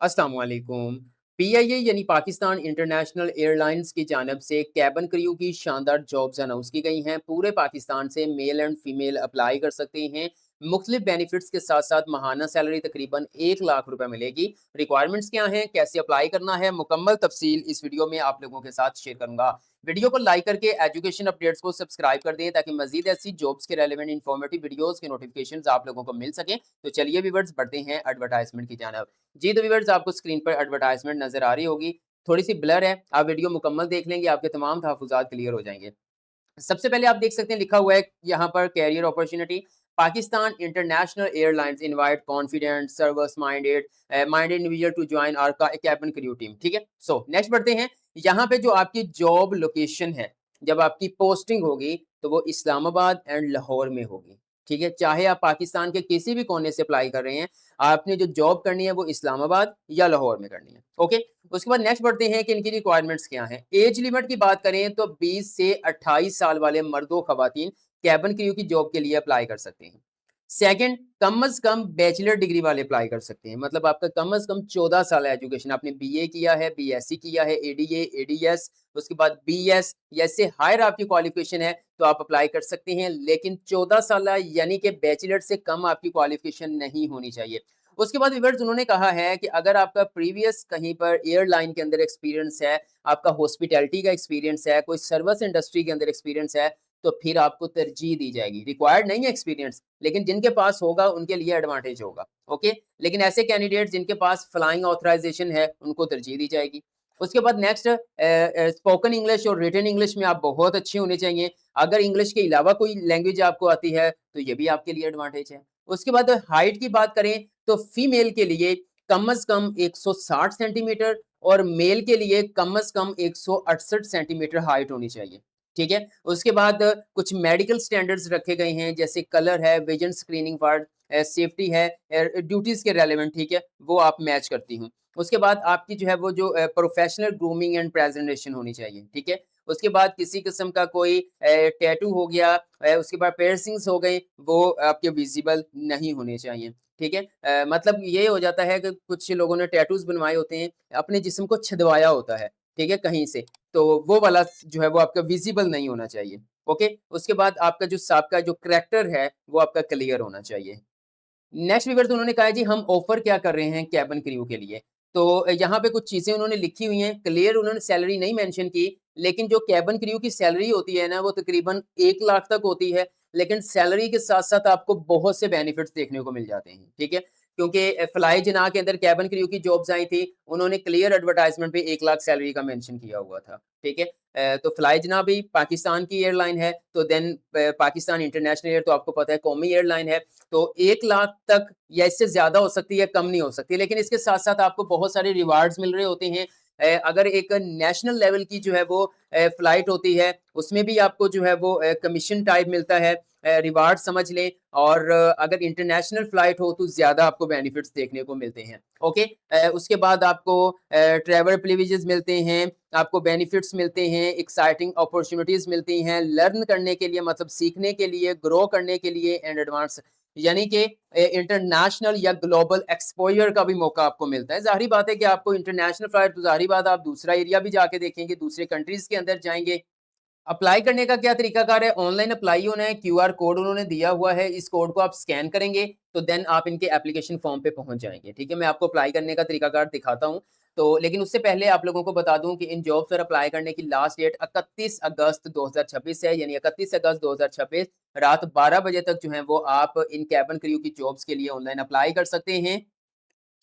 अस्सलाम वालेकुम। पीआईए यानी पाकिस्तान इंटरनेशनल एयरलाइंस की जानिब से कैबिन क्रू की शानदार जॉब्स अनाउंस की गई हैं। पूरे पाकिस्तान से मेल एंड फीमेल अप्लाई कर सकते हैं। मुख्तलिफ बेनिफिट्स के साथ साथ माहाना सैलरी तकरीबन 1 लाख रुपए मिलेगी। रिक्वायरमेंट्स क्या हैं, कैसे अप्लाई करना है, मुकम्मल तफसील इस वीडियो में आप लोगों के साथ शेयर करूंगा। वीडियो को लाइक करके एजुकेशन अपडेट्स को सब्सक्राइब कर दें ताकि मजीद ऐसी जॉब्स के रेलेवेंट इन्फॉर्मेटिव वीडियोस के नोटिफिकेशन आप लोगों को मिल सके। तो चलिए व्यूअर्स बढ़ते हैं एडवर्टाइजमेंट की जानिब। जी तो व्यूअर्स आपको स्क्रीन पर एडवर्टाइजमेंट नज़र आ रही होगी। थोड़ी-सी ब्लर है, आप वीडियो मुकम्मल देख लेंगे, आपके तमाम तहफ़्फ़ुज़ात क्लियर हो जाएँगे। सबसे पहले आप देख सकते हैं लिखा हुआ है यहाँ पर career opportunity. Pakistan international airlines invite confident service minded individual to join our cabin crew team. ठीक है, सो नेक्स्ट बढ़ते हैं। यहाँ पे जो आपकी जॉब लोकेशन है, जब आपकी पोस्टिंग होगी तो वो इस्लामाबाद एंड लाहौर में होगी। ठीक है, चाहे आप पाकिस्तान के किसी भी कोने से अप्लाई कर रहे हैं, आपने जो जॉब करनी है वो इस्लामाबाद या लाहौर में करनी है। ओके, उसके बाद नेक्स्ट बढ़ते हैं कि इनकी रिक्वायरमेंट्स क्या हैं। एज लिमिट की बात करें तो 20 से 28 साल वाले मर्दों ख़वातीन कैबिन क्रू की जॉब के लिए अप्लाई कर सकते हैं। सेकंड, कम से कम बैचलर डिग्री वाले अप्लाई कर सकते हैं। मतलब आपका कम से कम 14 साल एजुकेशन, आपने बीए किया है, बीएससी किया है, एडीए, एडीएस, उसके बाद बीएस या इससे हायर आपकी क्वालिफिकेशन है तो आप अप्लाई कर सकते हैं। लेकिन 14 साल यानी कि बैचलर से कम आपकी क्वालिफिकेशन नहीं होनी चाहिए। उसके बाद व्यूअर्स उन्होंने कहा है कि अगर आपका प्रीवियस कहीं पर एयरलाइन के अंदर एक्सपीरियंस है, आपका हॉस्पिटैलिटी का एक्सपीरियंस है, कोई सर्विस इंडस्ट्री के अंदर एक्सपीरियंस है, तो फिर आपको तरजीह दी जाएगी। रिक्वायर्ड नहीं है एक्सपीरियंस, लेकिन जिनके पास होगा उनके लिए एडवांटेज होगा। ओके, लेकिन ऐसे कैंडिडेट जिनके पास फ्लाइंग ऑथराइजेशन है, उनको तरजीह दी जाएगी। उसके बाद नेक्स्ट, स्पोकन इंग्लिश और रिटन इंग्लिश में आप बहुत अच्छे होने चाहिए। अगर इंग्लिश के अलावा कोई लैंग्वेज आपको आती है, तो ये भी आपके लिए एडवांटेज है। उसके बाद हाइट की बात करें तो फीमेल के लिए कम से कम 160 सेंटीमीटर और मेल के लिए कम से कम 168 सेंटीमीटर हाइट होनी चाहिए। ठीक है, उसके बाद कुछ मेडिकल स्टैंडर्ड्स रखे गए हैं, जैसे कलर है, विजन स्क्रीनिंग कार्ड, सेफ्टी है, ड्यूटीज के रेलेवेंट। ठीक है, वो आप मैच करती हूँ। उसके बाद आपकी जो है वो जो प्रोफेशनल ग्रूमिंग एंड प्रेजेंटेशन होनी चाहिए। ठीक है, उसके बाद किसी किस्म का कोई टैटू हो गया, उसके बाद पियर्सिंग्स हो गई, वो आपके विजिबल नहीं होने चाहिए। ठीक है, मतलब ये हो जाता है कि कुछ लोगों ने टैटूज बनवाए होते हैं, अपने जिस्म को छिदवाया होता है, ठीक है, कहीं से, तो वो वाला जो है वो आपका विजिबल नहीं होना चाहिए। ओके, उसके बाद आपका जो आपका जो करैक्टर है वो आपका क्लियर होना चाहिए। नेक्स्ट व्यूअर्स उन्होंने कहा है जी हम ऑफर क्या कर रहे हैं कैबिन क्रू के लिए। तो यहाँ पे कुछ चीज़ें उन्होंने लिखी हुई हैं, क्लियर उन्होंने सैलरी नहीं मेंशन की, लेकिन जो कैबिन क्रू की सैलरी होती है ना वो तकरीबन 1 लाख तक होती है। लेकिन सैलरी के साथ-साथ आपको बहुत से बेनिफिट्स देखने को मिल जाते हैं, ठीक है? क्योंकि फ्लाई जनाह के अंदर कैबिन क्रू की जॉब्स आई थी, उन्होंने क्लियर एडवर्टाइज़मेंट पे 1 लाख सैलरी का मेंशन किया हुआ था, ठीक है? तो फ्लाई जनाह भी पाकिस्तान की एयरलाइन है, तो देन पाकिस्तान इंटरनेशनल एयर तो आपको पता है कौमी एयरलाइन है। तो 1 लाख तक या इससे ज़्यादा हो सकती है, कम नहीं हो सकती। लेकिन इसके साथ-साथ आपको बहुत सारे रिवार्ड्स मिल रहे होते हैं। अगर एक नेशनल लेवल की जो है वो फ्लाइट होती है, उसमें भी आपको जो है वो कमीशन टाइप मिलता है, रिवार्ड समझ लें। और अगर इंटरनेशनल फ्लाइट हो तो ज़्यादा आपको बेनिफिट्स देखने को मिलते हैं। ओके, उसके बाद आपको ट्रैवल प्रिविलेजेस मिलते हैं, आपको बेनिफिट्स मिलते हैं, एक्साइटिंग अपॉर्च्युनिटीज़ मिलती हैं, लर्न करने के लिए मतलब सीखने के लिए, ग्रो करने के लिए एंड एडवांस यानी कि इंटरनेशनल या ग्लोबल एक्सपोज़र का भी मौका आपको मिलता है। ज़ाहिर बात है कि आपको इंटरनेशनल फ्लाइट तो ज़ाहिर बात है आप दूसरा एरिया भी जाके देखेंगे, दूसरे कंट्रीज़ के अंदर जाएँगे। अप्लाई करने का क्या तरीकाकार है? ऑनलाइन अप्लाई होना है, क्यूआर कोड उन्होंने दिया हुआ है, इस कोड को आप स्कैन करेंगे, तो देन आप इनके एप्लीकेशन फॉर्म पे पहुँच जाएँगे, ठीक है? मैं आपको अप्लाई करने का तरीकाकार दिखाता हूँ। तो लेकिन उससे पहले आप लोगों को बता दूँ कि इन जॉब्स पर अप्लाई करने की लास्ट डेट 31 अगस्त 2026 है, यानी 31 अगस्त 2026 रात 12 बजे तक जो है वो आप इन कैबिन क्रू की जॉब्स के लिए ऑनलाइन अप्लाई कर सकते हैं।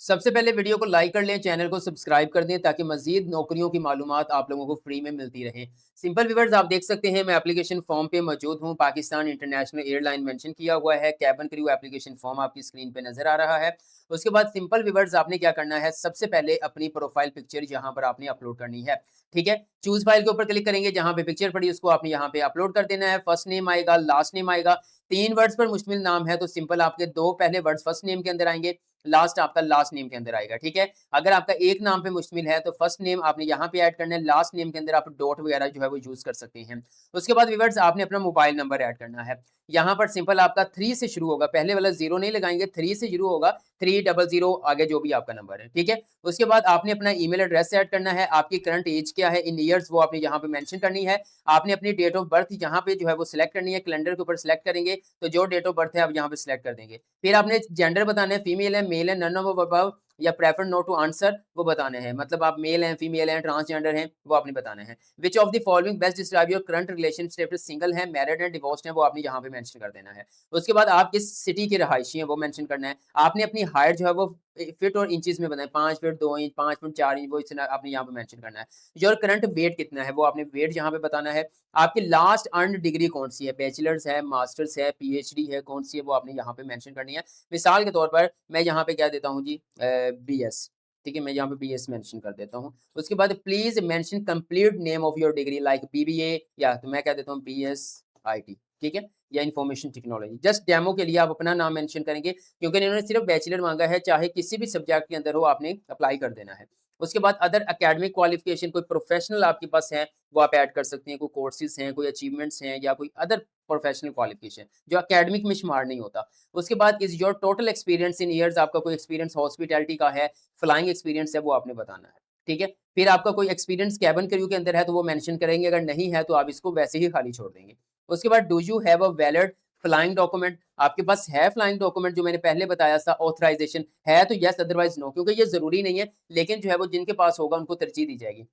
सबसे पहले वीडियो को लाइक कर लें, चैनल को सब्सक्राइब कर दें ताकि मज़ीद नौकरियों की मालूमात आप लोगों को फ्री में मिलती रहें। सिंपल व्यूअर्स आप देख सकते हैं मैं एप्लीकेशन फॉर्म पे मौजूद हूँ, पाकिस्तान इंटरनेशनल एयरलाइन मेंशन किया हुआ है, कैबिन क्रू एप्लीकेशन फॉर्म आपकी स्क्रीन पे नज़र आ रहा है। उसके बाद सिंपल व्यूअर्स आपने क्या करना है, सबसे पहले अपनी प्रोफाइल पिक्चर यहाँ पर आपने अपलोड करनी है, ठीक है? चूज़ फाइल के ऊपर क्लिक करेंगे, जहाँ पे पिक्चर पड़ी उसको आपने यहाँ पे अपलोड कर देना है। फर्स्ट नेम आएगा, लास्ट नेम आएगा, 3 वर्ड्स पर मुश्तमिल नाम है तो सिंपल आपके 2 पहले वर्ड्स फर्स्ट नेम के अंदर आएँगे, लास्ट आपका लास्ट नेम के अंदर आएगा, ठीक है? अगर आपका एक नाम पे मुश्तमिल है तो फर्स्ट नेम आपने यहाँ पे ऐड करना है, लास्ट नेम के अंदर आप डॉट वगैरह जो है वो यूज़ कर सकते हैं। उसके बाद व्यूअर्स आपने अपना मोबाइल नंबर ऐड करना है। यहाँ पर सिंपल आपका 3 से शुरू होगा, पहले वाला 0 नहीं लगाएँगे, 3 से शुरू होगा, 300 आगे जो भी आपका नंबर है, ठीक है? उसके बाद आपने अपना ईमेल एड्रेस सेट करना है, आपकी करंट एज क्या है इन ईयर्स वो आपने यहाँ पे मेंशन करनी है। आपने अपनी डेट ऑफ बर्थ यहाँ पे जो है वो सिलेक्ट करनी है, कैलेंडर के ऊपर सिलेक्ट करेंगे, तो जो डेट ऑफ बर्थ है आप यहाँ पे सिलेक्ट कर देंगे। फिर आपने जेंडर बताना है, फीमेल है, मेल है, नन ऑफ अबव या प्रेफर नॉट टू आंसर वो बताने हैं। मतलब आप मेल हैं, फीमेल हैं, ट्रांसजेंडर हैं, वो आपने बताने हैं। Which of the following best describe your current relation status, single है, मैरिड है, डिवोर्स्ड है, वो आपने यहाँ पे मेंशन कर देना है। उसके बाद आप किस सिटी के रहायशी हैं वो मेंशन करना है। आपने अपनी हाइट जो है वो फीट और इंचेस में बताएं, 5 फीट 2 इंच, 5 फीट 4 इंच, वो इतना आपने यहाँ पे मेंशन करना है। योर करंट वेट कितना है वो आपने वेट यहाँ पे बताना है। आपकी लास्ट अर्न्ड डिग्री कौन सी है, बैचलर्स है, मास्टर्स है, पीएचडी है, कौन सी है वो आपने यहाँ पे मेंशन करनी है। मिसाल के तौर पर मैं यहाँ पे क्या देता हूँ जी, बीएस, ठीक है, मैं यहाँ पे बीएस मेंशन कर देता हूँ। उसके बाद please mention complete name of your degree like BBA, या तो मैं क्या देता हूँ बीएस आईटी, ठीक है, या इंफॉर्मेशन टेक्नोलॉजी। जस्ट डेमो के लिए आप अपना नाम मेंशन करेंगे, क्योंकि इन्होंने सिर्फ बैचलर मांगा है, चाहे किसी भी सब्जेक्ट के अंदर हो आपने अप्लाई कर देना है। उसके बाद अदर एकेडमिक क्वालिफिकेशन, कोई प्रोफेशनल आपके पास है वो आप ऐड कर सकते हैं, कोई कोर्सेज हैं, कोई अचीवमेंट्स हैं, या कोई अदर प्रोफेशनल क्वालिफिकेशन जो एकेडमिक में शुमार नहीं होता। उसके बाद is your total experience in years, आपका कोई एक्सपीरियंस हॉस्पिटैलिटी का है, फ्लाइंग एक्सपीरियंस है, वो आपने बताना है, ठीक है। फिर आपका कोई एक्सपीरियंस कैबिन क्रू के अंदर है तो वो मेंशन करेंगे, अगर नहीं है तो आप इसको वैसे ही खाली छोड़ देंगे। उसके बाद do you have a valid flying document, आपके पास है फ्लाइंग डॉक्यूमेंट जो मैंने पहले बताया था, ऑथराइजेशन है तो यस, अदरवाइज नो, क्योंकि ये जरूरी नहीं है, लेकिन जो है वो जिनके पास होगा उनको तरजीह दी जाएगी।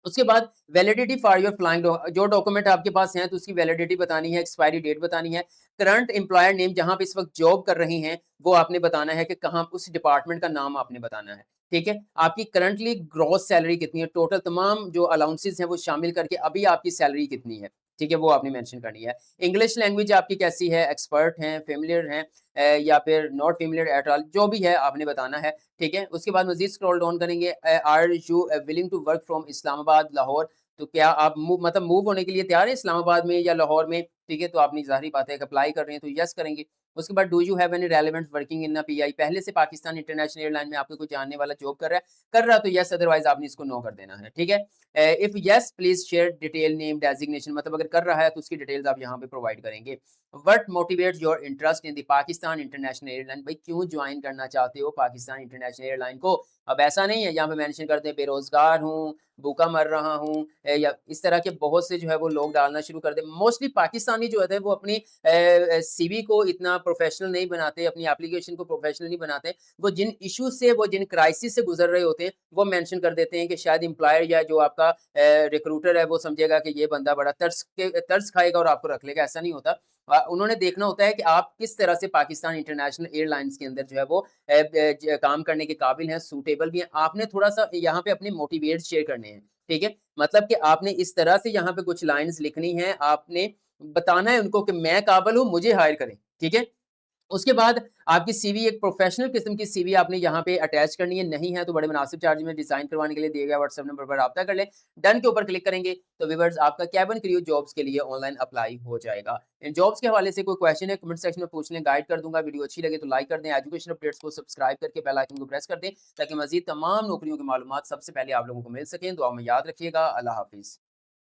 उसके बाद वैलिडिटी फॉर योर फ्लाइंग जो डॉक्यूमेंट आपके पास हैं तो उसकी वैलिडिटी बतानी है, एक्सपायरी डेट बतानी है। करंट एम्प्लॉयर नेम, जहां पे इस वक्त जॉब कर रही हैं वो आपने बताना है कि कहाँ, उस डिपार्टमेंट का नाम आपने बताना है, ठीक है। आपकी करंटली ग्रॉस सैलरी कितनी है, टोटल तमाम जो अलाउंसेस हैं वो शामिल करके अभी आपकी सैलरी कितनी है, ठीक है, वो आपने मेंशन करनी है। इंग्लिश लैंग्वेज आपकी कैसी है, एक्सपर्ट हैं, फेमिलियर हैं, या फिर नॉट फेमिलियर एट ऑल, जो भी है आपने बताना है, ठीक है। उसके बाद मजीद स्क्रॉल डाउन करेंगे, are you willing to work from Islamabad, Lahore, तो क्या आप मतलब मूव होने के लिए तैयार हैं इस्लामाबाद में या लाहौर में, ठीक है, तो आपने ज़ाहिर बात है अप्लाई कर रहे हैं तो यस करेंगे। उसके बाद do you have any relevant working in pi, पहले से पाकिस्तान इंटरनेशनल एयरलाइन में आपको कोई जानने वाला जॉब कर रहा है तो यस, अदरवाइज आपने इसको नो कर देना है, ठीक है। If yes please share detail name designation, मतलब अगर कर रहा है तो उसकी डिटेल्स आप यहाँ पे प्रोवाइड करेंगे। What motivates your interest in the Pakistan international airline, भाई क्यों ज्वाइन करना चाहते हो पाकिस्तान इंटरनेशनल एयरलाइन को। अब ऐसा नहीं है यहाँ पे मेंशन करते हैं बेरोजगार हूँ, भूखा मर रहा हूँ, या इस तरह के बहुत से जो है वो लोग डालना शुरू कर दे। मोस्टली पाकिस्तानी जो है वो अपनी सीवी को इतना प्रोफेशनल नहीं बनाते, अपनी एप्लीकेशन को प्रोफेशनल नहीं बनाते। वो जिन इश्यूज से, वो जिन क्राइसिस से गुजर रहे होते हैं वो मेंशन कर देते हैं कि शायद एम्प्लॉयर या जो आपका रिक्रूटर है वो समझेगा कि ये बंदा बड़ा तरस खाएगा और आपको रख लेगा, ऐसा नहीं होता। उन्होंने देखना होता है कि आप किस तरह से पाकिस्तान इंटरनेशनल एयरलाइंस के अंदर जो है वो काम करने के काबिल हैं, सूटेबल भी हैं। आपने थोड़ा-सा यहाँ पे अपने मोटिवेट शेयर करने हैं, ठीक है? मतलब कि आपने इस तरह से यहाँ पे कुछ लाइन्स लिखनी है, आपने बताना है उनको कि मैं काबिल हूँ, मुझे हायर करें, ठीक है? उसके बाद आपकी सीवी एक प्रोफेशनल किस्म की सीवी आपने यहाँ पे अटैच करनी है, नहीं है तो बड़े मुनासिब चार्ज में डिज़ाइन करवाने के लिए दिए गए व्हाट्सएप नंबर पर राब्ता कर लें। डन के ऊपर क्लिक करेंगे तो व्यूअर्स आपका केबिन क्रू जॉब्स के लिए ऑनलाइन अप्लाई हो जाएगा। इन जॉब्स के हवाले से कोई क्वेश्चन है कमेंट सेक्शन में पूछ लें, गाइड कर दूँगा। वीडियो अच्छी लगे तो लाइक कर दें, एजुकेशन अपडेट्स को सब्सक्राइब करके बेल आइकन को प्रेस कर दें ताकि मज़ीद तमाम नौकरियों की मालूमात सबसे पहले आप लोगों को मिल सकें। दुआ में याद रखिएगा। अल्लाह हाफ़िज़।